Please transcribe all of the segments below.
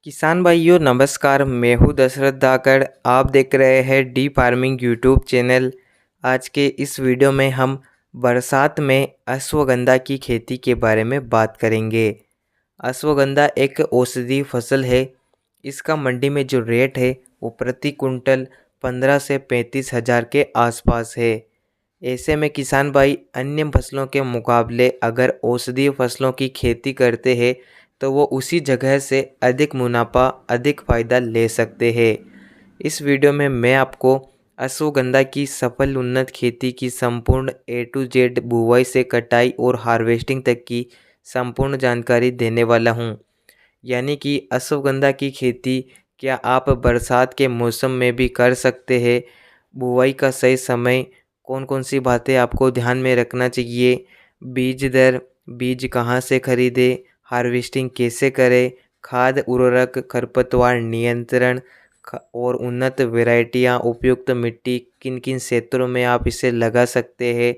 किसान भाइयों नमस्कार। मैं हूँ दशरथ धाकड़। आप देख रहे हैं डी फार्मिंग यूट्यूब चैनल। आज के इस वीडियो में हम बरसात में अश्वगंधा की खेती के बारे में बात करेंगे। अश्वगंधा एक औषधीय फसल है। इसका मंडी में जो रेट है वो प्रति कुंटल 15 से 35 हज़ार के आसपास है। ऐसे में किसान भाई अन्य फसलों के मुकाबले अगर औषधीय फसलों की खेती करते हैं तो वो उसी जगह से अधिक मुनाफा अधिक फ़ायदा ले सकते हैं। इस वीडियो में मैं आपको अश्वगंधा की सफल उन्नत खेती की संपूर्ण ए टू जेड बुवाई से कटाई और हार्वेस्टिंग तक की संपूर्ण जानकारी देने वाला हूँ। यानी कि अश्वगंधा की खेती क्या आप बरसात के मौसम में भी कर सकते हैं। बुवाई का सही समय, कौन कौन सी बातें आपको ध्यान में रखना चाहिए, बीज दर, बीज कहाँ से खरीदें, हार्वेस्टिंग कैसे करें, खाद उर्वरक खरपतवार नियंत्रण और उन्नत वैरायटियाँ, उपयुक्त मिट्टी, किन किन क्षेत्रों में आप इसे लगा सकते हैं,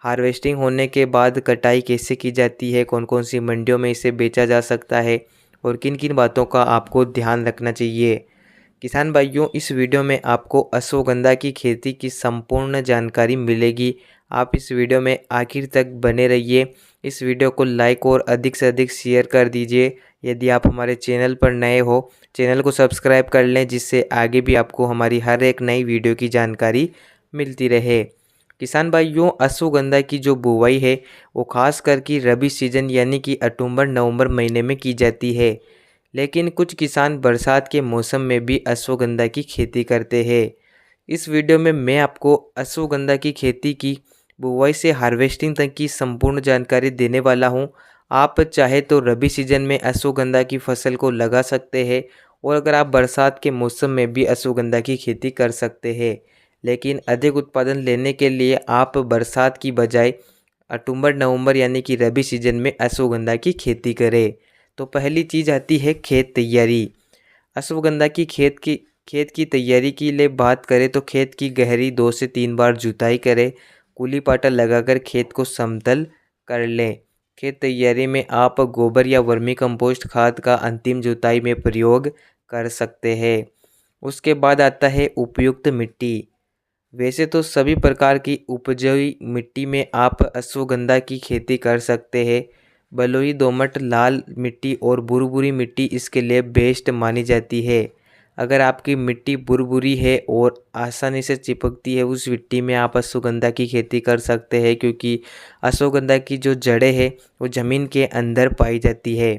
हार्वेस्टिंग होने के बाद कटाई कैसे की जाती है, कौन कौन सी मंडियों में इसे बेचा जा सकता है और किन किन बातों का आपको ध्यान रखना चाहिए। किसान भाइयों इस वीडियो में आपको अश्वगंधा की खेती की संपूर्ण जानकारी मिलेगी। आप इस वीडियो में आखिर तक बने रहिए। इस वीडियो को लाइक और अधिक से अधिक शेयर कर दीजिए। यदि आप हमारे चैनल पर नए हो, चैनल को सब्सक्राइब कर लें जिससे आगे भी आपको हमारी हर एक नई वीडियो की जानकारी मिलती रहे। किसान भाइयों अश्वगंधा की जो बुवाई है वो खास करके रबी सीजन यानी कि अक्टूबर नवंबर महीने में की जाती है। लेकिन कुछ किसान बरसात के मौसम में भी अश्वगंधा की खेती करते हैं। इस वीडियो में मैं आपको अश्वगंधा की खेती की बुवाई से हार्वेस्टिंग तक की संपूर्ण जानकारी देने वाला हूं। आप चाहे तो रबी सीजन में अश्वगंधा की फसल को लगा सकते हैं और अगर आप बरसात के मौसम में भी अश्वगंधा की खेती कर सकते हैं। लेकिन अधिक उत्पादन लेने के लिए आप बरसात की बजाय अक्टूबर नवंबर यानी कि रबी सीजन में अश्वगंधा की खेती करें। तो पहली चीज़ आती है खेत तैयारी। अश्वगंधा की खेत की तैयारी के लिए बात करें तो खेत की गहरी 2 से 3 बार जुताई करें। कुली पाटा लगाकर खेत को समतल कर लें। खेत तैयारी में आप गोबर या वर्मी कंपोस्ट खाद का अंतिम जुताई में प्रयोग कर सकते हैं। उसके बाद आता है उपयुक्त मिट्टी। वैसे तो सभी प्रकार की उपजाऊ मिट्टी में आप अश्वगंधा की खेती कर सकते हैं। बलुई, दोमट, लाल मिट्टी और भुरभुरी मिट्टी इसके लिए बेस्ट मानी जाती है। अगर आपकी मिट्टी भुरभुरी है और आसानी से चिपकती है उस मिट्टी में आप अश्वगंधा की खेती कर सकते हैं, क्योंकि अश्वगंधा की जो जड़ें हैं वो ज़मीन के अंदर पाई जाती है।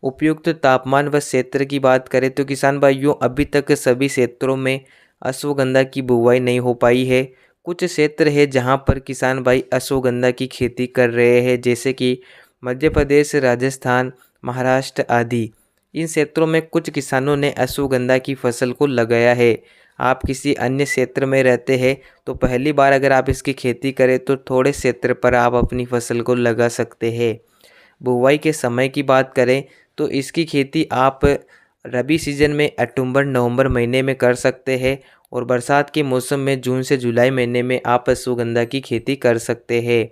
उपयुक्त तापमान व क्षेत्र की बात करें तो किसान भाइयों अभी तक सभी क्षेत्रों में अश्वगंधा की बुवाई नहीं हो पाई है। कुछ क्षेत्र है जहां पर किसान भाई अश्वगंधा की खेती कर रहे हैं, जैसे कि मध्य प्रदेश, राजस्थान, महाराष्ट्र आदि। इन क्षेत्रों में कुछ किसानों ने अश्वगंधा की फसल को लगाया है। आप किसी अन्य क्षेत्र में रहते हैं तो पहली बार अगर आप इसकी खेती करें तो थोड़े क्षेत्र पर आप अपनी फसल को लगा सकते हैं। बुवाई के समय की बात करें तो इसकी खेती आप रबी सीजन में अक्टूबर नवंबर महीने में कर सकते हैं और बरसात के मौसम में जून से जुलाई महीने में आप अश्वगंधा की खेती कर सकते हैं।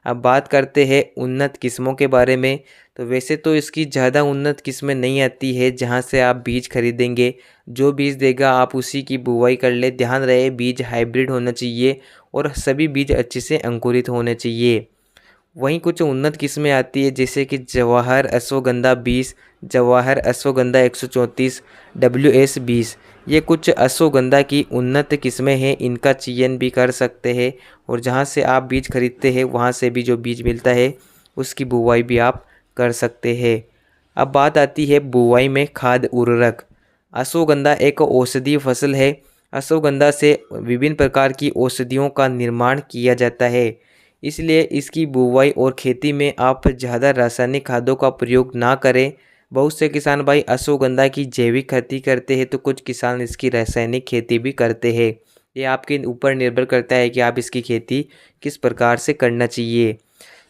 अब बात करते हैं उन्नत किस्मों के बारे में। तो वैसे तो इसकी ज़्यादा उन्नत किस्में नहीं आती है जहां से आप बीज खरीदेंगे। जो बीज देगा आप उसी की बुवाई कर ले। ध्यान रहे बीज हाइब्रिड होना चाहिए और सभी बीज अच्छे से अंकुरित होने चाहिए। वहीं कुछ उन्नत किस्में आती है जैसे कि जवाहर अश्वगंधा 20, जवाहर अश्वगंधा 134, WS 20। ये कुछ अश्वगंधा की उन्नत किस्में हैं। इनका चयन भी कर सकते हैं और जहाँ से आप बीज खरीदते हैं वहाँ से भी जो बीज मिलता है उसकी बुवाई भी आप कर सकते हैं। अब बात आती है बुवाई में खाद उर्वरक। अश्वगंधा एक औषधीय फसल है। अश्वगंधा से विभिन्न प्रकार की औषधियों का निर्माण किया जाता है, इसलिए इसकी बुवाई और खेती में आप ज़्यादा रासायनिक खादों का प्रयोग ना करें। बहुत से किसान भाई अश्वगंधा की जैविक खेती करते हैं तो कुछ किसान इसकी रासायनिक खेती भी करते हैं। ये आपके ऊपर निर्भर करता है कि आप इसकी खेती किस प्रकार से करना चाहिए।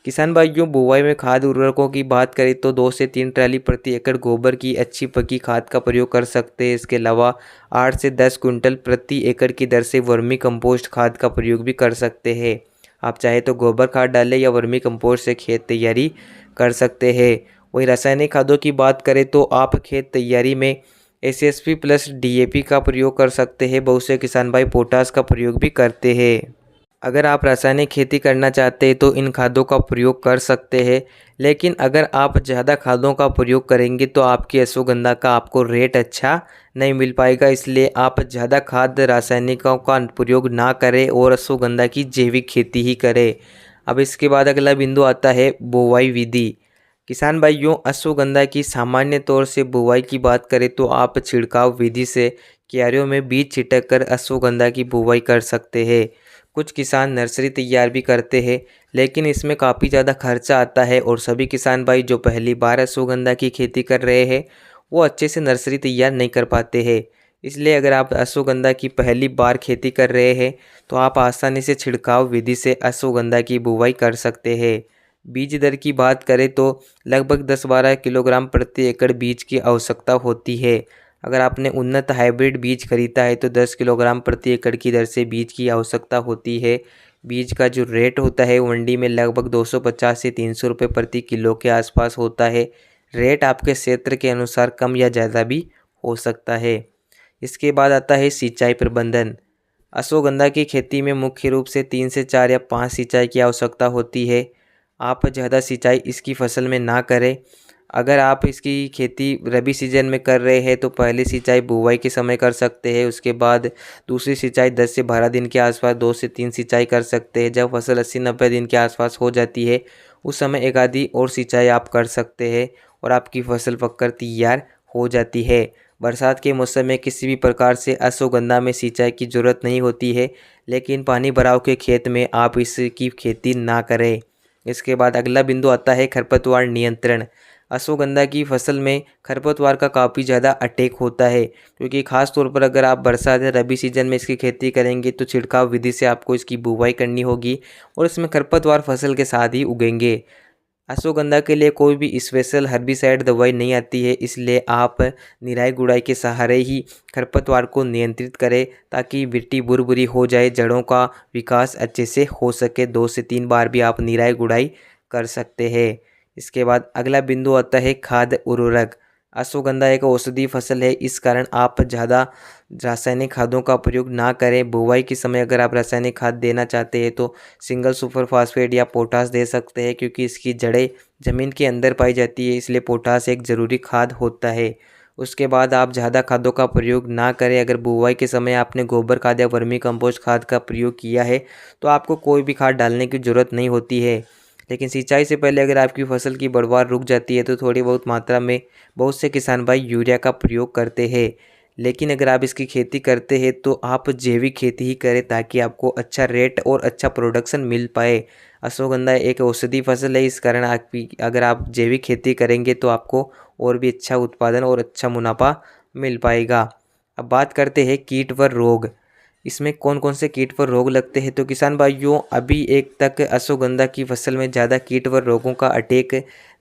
किसान भाइयों बुवाई में खाद उर्वरकों की बात करें तो 2 से 3 ट्राली प्रति एकड़ गोबर की अच्छी पकी खाद का प्रयोग कर सकते हैं। इसके अलावा 8 से 10 क्विंटल प्रति एकड़ की दर से वर्मी कंपोस्ट खाद का प्रयोग भी कर सकते हैं। आप चाहे तो गोबर खाद डालें या वर्मी कंपोस्ट से खेत तैयारी कर सकते हैं। वहीं रासायनिक खादों की बात करें तो आप खेत तैयारी में एसएसपी प्लस डीएपी का प्रयोग कर सकते हैं। बहुत से किसान भाई पोटास का प्रयोग भी करते हैं। अगर आप रासायनिक खेती करना चाहते हैं तो इन खादों का प्रयोग कर सकते हैं, लेकिन अगर आप ज़्यादा खादों का प्रयोग करेंगे तो आपकी अश्वगंधा का आपको रेट अच्छा नहीं मिल पाएगा। इसलिए आप ज़्यादा खाद रासायनिकों का प्रयोग ना करें और अश्वगंधा की जैविक खेती ही करें। अब इसके बाद अगला बिंदु आता है बुवाई विधि। किसान भाइयों, अश्वगंधा की सामान्य तौर से बुवाई की बात करें तो आप छिड़काव विधि से क्यारियों में बीज छिटक कर अश्वगंधा की बुवाई कर सकते हैं। कुछ किसान नर्सरी तैयार भी करते हैं, लेकिन इसमें काफ़ी ज़्यादा खर्चा आता है और सभी किसान भाई जो पहली बार अश्वगंधा की खेती कर रहे हैं वो अच्छे से नर्सरी तैयार नहीं कर पाते हैं। इसलिए अगर आप अश्वगंधा की पहली बार खेती कर रहे हैं तो आप आसानी से छिड़काव विधि से अश्वगंधा की बुवाई कर सकते हैं। बीज दर की बात करें तो लगभग 10-12 किलोग्राम प्रति एकड़ बीज की आवश्यकता होती है। अगर आपने उन्नत हाइब्रिड बीज खरीदा है तो 10 किलोग्राम प्रति एकड़ की दर से बीज की आवश्यकता होती है। बीज का जो रेट होता है मंडी में लगभग 250 से 300 रुपये प्रति किलो के आसपास होता है। रेट आपके क्षेत्र के अनुसार कम या ज़्यादा भी हो सकता है। इसके बाद आता है सिंचाई प्रबंधन। अश्वगंधा की खेती में मुख्य रूप से 3 से 4 या 5 सिंचाई की आवश्यकता होती है। आप ज़्यादा सिंचाई इसकी फसल में ना करें। अगर आप इसकी खेती रबी सीजन में कर रहे हैं तो पहली सिंचाई बुवाई के समय कर सकते हैं। उसके बाद दूसरी सिंचाई 10 से 12 दिन के आसपास 2 से 3 सिंचाई कर सकते हैं। जब फसल 80-90 दिन के आसपास हो जाती है उस समय एक आधी और सिंचाई आप कर सकते हैं और आपकी फसल पककर तैयार हो जाती है। बरसात के मौसम में किसी भी प्रकार से अश्वगंधा में सिंचाई की ज़रूरत नहीं होती है, लेकिन पानी भराव के खेत में आप इसकी खेती ना करें। इसके बाद अगला बिंदु आता है खरपतवार नियंत्रण। अश्वगंधा की फसल में खरपतवार का काफ़ी ज़्यादा अटैक होता है, क्योंकि ख़ास तौर पर अगर आप बरसात या रबी सीजन में इसकी खेती करेंगे तो छिड़काव विधि से आपको इसकी बुवाई करनी होगी और इसमें खरपतवार फसल के साथ ही उगेंगे। अश्वगंधा के लिए कोई भी स्पेशल हर्बिसाइड दवाई नहीं आती है, इसलिए आप निराई गुड़ाई के सहारे ही खरपतवार को नियंत्रित करें ताकि मिट्टी भुरभुरी हो जाए, जड़ों का विकास अच्छे से हो सके। 2 से 3 बार भी आप निराई गुड़ाई कर सकते हैं। इसके बाद अगला बिंदु आता है खाद उर्वरक। अश्वगंधा एक औषधीय फसल है, इस कारण आप ज़्यादा रासायनिक खादों का प्रयोग ना करें। बुवाई के समय अगर आप रासायनिक खाद देना चाहते हैं तो सिंगल सुपर फास्फेट या पोटास दे सकते हैं, क्योंकि इसकी जड़ें ज़मीन के अंदर पाई जाती है, इसलिए पोटास एक ज़रूरी खाद होता है। उसके बाद आप ज़्यादा खादों का प्रयोग ना करें। अगर बुवाई के समय आपने गोबर खाद या वर्मी कंपोस्ट खाद का प्रयोग किया है तो आपको कोई भी खाद डालने की ज़रूरत नहीं होती है। लेकिन सिंचाई से पहले अगर आपकी फसल की बढ़वार रुक जाती है तो थोड़ी बहुत मात्रा में बहुत से किसान भाई यूरिया का प्रयोग करते हैं। लेकिन अगर आप इसकी खेती करते हैं तो आप जैविक खेती ही करें ताकि आपको अच्छा रेट और अच्छा प्रोडक्शन मिल पाए। अश्वगंधा एक औषधि फसल है, इस कारण आपकी अगर आप जैविक खेती करेंगे तो आपको और भी अच्छा उत्पादन और अच्छा मुनाफा मिल पाएगा। अब बात करते हैं कीट व रोग। इसमें कौन कौन से कीट व रोग लगते हैं तो किसान भाइयों, अभी एक तक अश्वगंधा की फसल में ज़्यादा कीट व रोगों का अटैक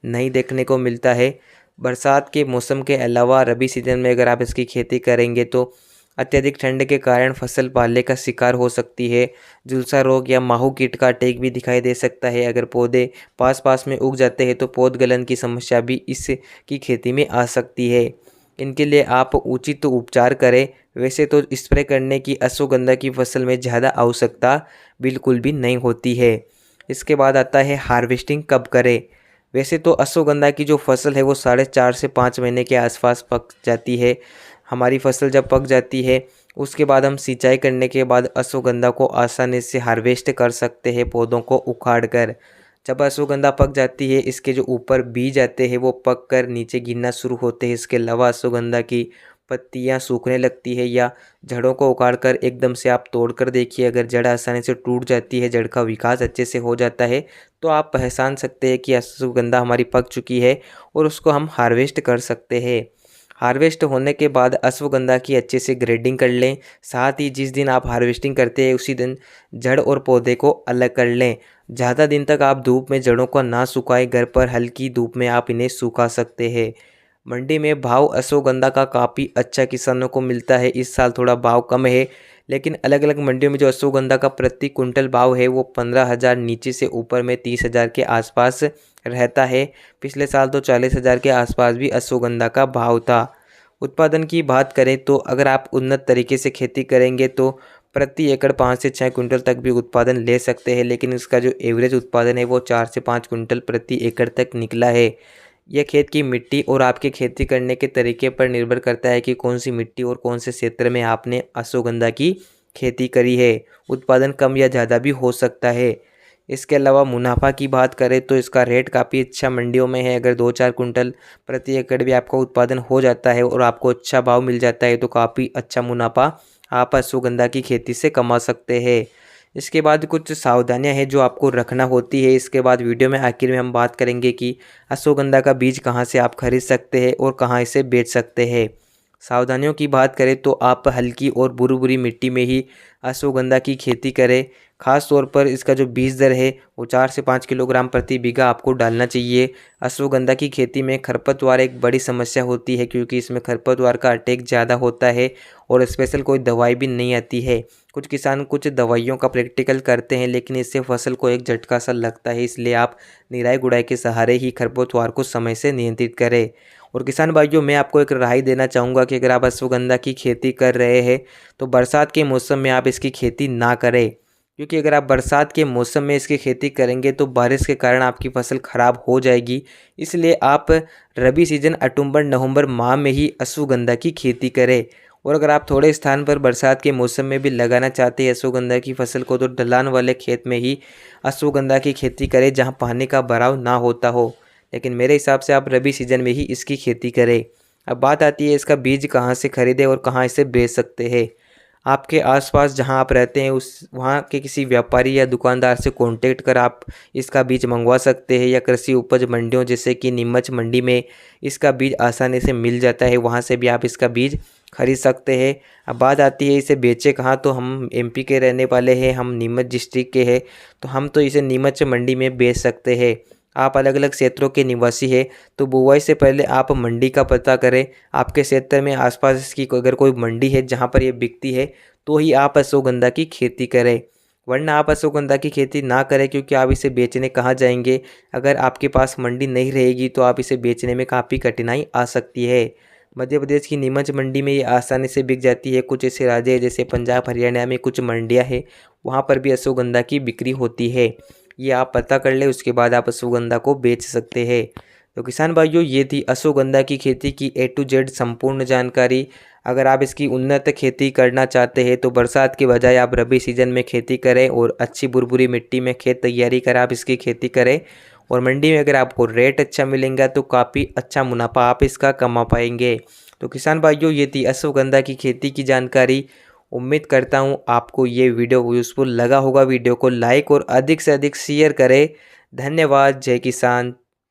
नहीं देखने को मिलता है। बरसात के मौसम के अलावा रबी सीजन में अगर आप इसकी खेती करेंगे तो अत्यधिक ठंड के कारण फसल पाले का शिकार हो सकती है। झुलसा रोग या माहू कीट का अटैक भी दिखाई दे सकता है। अगर पौधे पास पास में उग जाते हैं तो पौध गलन की समस्या भी इसकी खेती में आ सकती है। इनके लिए आप उचित उपचार करें। वैसे तो स्प्रे करने की अश्वगंधा की फसल में ज़्यादा आवश्यकता बिल्कुल भी नहीं होती है। इसके बाद आता है हार्वेस्टिंग कब करें। वैसे तो अश्वगंधा की जो फसल है वो 4.5 से 5 महीने के आसपास पक जाती है। हमारी फसल जब पक जाती है उसके बाद हम सिंचाई करने के बाद अश्वगंधा को आसानी से हार्वेस्ट कर सकते हैं पौधों को उखाड़ कर। जब अश्वगंधा पक जाती है इसके जो ऊपर बीज आते हैं वो पक कर नीचे गिरना शुरू होते हैं। इसके अलावा अश्वगंधा की पत्तियां सूखने लगती है या जड़ों को उखाड़कर एकदम से आप तोड़कर देखिए, अगर जड़ आसानी से टूट जाती है, जड़ का विकास अच्छे से हो जाता है तो आप पहचान सकते हैं कि अश्वगंधा हमारी पक चुकी है और उसको हम हार्वेस्ट कर सकते हैं। हार्वेस्ट होने के बाद अश्वगंधा की अच्छे से ग्रेडिंग कर लें। साथ ही जिस दिन आप हार्वेस्टिंग करते हैं उसी दिन जड़ और पौधे को अलग कर लें। ज़्यादा दिन तक आप धूप में जड़ों को ना सुखाएं, घर पर हल्की धूप में आप इन्हें सुखा सकते हैं। मंडी में भाव अश्वगंधा का काफ़ी अच्छा किसानों को मिलता है। इस साल थोड़ा भाव कम है, लेकिन अलग अलग मंडियों में जो अश्वगंधा का प्रति कुंटल भाव है वो 15,000 नीचे से ऊपर में 30,000 के आसपास रहता है। पिछले साल तो 40,000 के आसपास भी अश्वगंधा का भाव था। उत्पादन की बात करें तो अगर आप उन्नत तरीके से खेती करेंगे तो प्रति एकड़ 5 से 6 कुंटल तक भी उत्पादन ले सकते हैं, लेकिन इसका जो एवरेज उत्पादन है वो 4 से 5 कुंटल प्रति एकड़ तक निकला है। यह खेत की मिट्टी और आपके खेती करने के तरीके पर निर्भर करता है कि कौन सी मिट्टी और कौन से क्षेत्र में आपने अश्वगंधा की खेती करी है। उत्पादन कम या ज़्यादा भी हो सकता है। इसके अलावा मुनाफा की बात करें तो इसका रेट काफ़ी अच्छा मंडियों में है। अगर 2-4 कुंटल प्रति एकड़ भी आपका उत्पादन हो जाता है और आपको अच्छा भाव मिल जाता है तो काफ़ी अच्छा मुनाफा आप अश्वगंधा की खेती से कमा सकते हैं। इसके बाद कुछ सावधानियां हैं जो आपको रखना होती है। इसके बाद वीडियो में आखिर में हम बात करेंगे कि अश्वगंधा का बीज कहाँ से आप खरीद सकते हैं और कहाँ इसे बेच सकते हैं। सावधानियों की बात करें तो आप हल्की और बुरी मिट्टी में ही अश्वगंधा की खेती करें। खास तौर पर इसका जो बीज दर है वो 4 से 5 किलोग्राम प्रति बीघा आपको डालना चाहिए। अश्वगंधा की खेती में खरपतवार एक बड़ी समस्या होती है क्योंकि इसमें खरपतवार का अटैक ज़्यादा होता है और स्पेशल कोई दवाई भी नहीं आती है। कुछ किसान कुछ दवाइयों का प्रैक्टिकल करते हैं लेकिन इससे फसल को एक झटका सा लगता है, इसलिए आप निराई गुड़ाई के सहारे ही खरपतवार को समय से नियंत्रित करें। और किसान भाइयों, मैं आपको एक राय देना चाहूँगा कि अगर आप अश्वगंधा की खेती कर रहे हैं तो बरसात के मौसम में आप इसकी खेती ना करें, क्योंकि अगर आप बरसात के मौसम में इसकी खेती करेंगे तो बारिश के कारण आपकी फसल खराब हो जाएगी। इसलिए आप रबी सीजन अक्टूबर नवंबर माह में ही अश्वगंधा की खेती करें। और अगर आप थोड़े स्थान पर बरसात के मौसम में भी लगाना चाहते हैं अश्वगंधा की फसल को तो ढलान वाले खेत में ही अश्वगंधा की खेती करें जहाँ पानी का भराव ना होता हो। लेकिन मेरे हिसाब से आप रबी सीजन में ही इसकी खेती करें। अब बात आती है इसका बीज कहाँ से खरीदें और कहाँ इसे बेच सकते हैं। आपके आसपास जहां आप रहते हैं उस वहां के किसी व्यापारी या दुकानदार से कांटेक्ट कर आप इसका बीज मंगवा सकते हैं, या कृषि उपज मंडियों जैसे कि नीमच मंडी में इसका बीज आसानी से मिल जाता है, वहां से भी आप इसका बीज खरीद सकते हैं। अब बात आती है इसे बेचे कहाँ, तो हम एमपी के रहने वाले हैं, हम नीमच डिस्ट्रिक्ट के हैं, तो हम तो इसे नीमच मंडी में बेच सकते हैं। आप अलग अलग क्षेत्रों के निवासी हैं तो बुआई से पहले आप मंडी का पता करें। आपके क्षेत्र में आसपास इसकी अगर कोई मंडी है जहां पर ये बिकती है तो ही आप अश्वगंधा की खेती करें, वरना आप अश्वगंधा की खेती ना करें, क्योंकि आप इसे बेचने कहाँ जाएंगे। अगर आपके पास मंडी नहीं रहेगी तो आप इसे बेचने में काफ़ी कठिनाई आ सकती है। मध्य प्रदेश की नीमच मंडी में ये आसानी से बिक जाती है। कुछ ऐसे राज्य हैं जैसे पंजाब हरियाणा में कुछ मंडियाँ हैं, वहाँ पर भी अश्वगंधा की बिक्री होती है। ये आप पता कर ले, उसके बाद आप अश्वगंधा को बेच सकते हैं। तो किसान भाइयों, ये थी अश्वगंधा की खेती की A to Z संपूर्ण जानकारी। अगर आप इसकी उन्नत खेती करना चाहते हैं तो बरसात के बजाय आप रबी सीजन में खेती करें और अच्छी बुरबुरी मिट्टी में खेत तैयारी कर आप इसकी खेती करें। और मंडी में अगर आपको रेट अच्छा मिलेगा तो काफ़ी अच्छा मुनाफा आप इसका कमा पाएंगे। तो किसान भाइयों, ये थी अश्वगंधा की खेती की जानकारी। उम्मीद करता हूँ आपको ये वीडियो यूज़फुल लगा होगा। वीडियो को लाइक और अधिक से अधिक शेयर करें। धन्यवाद। जय किसान।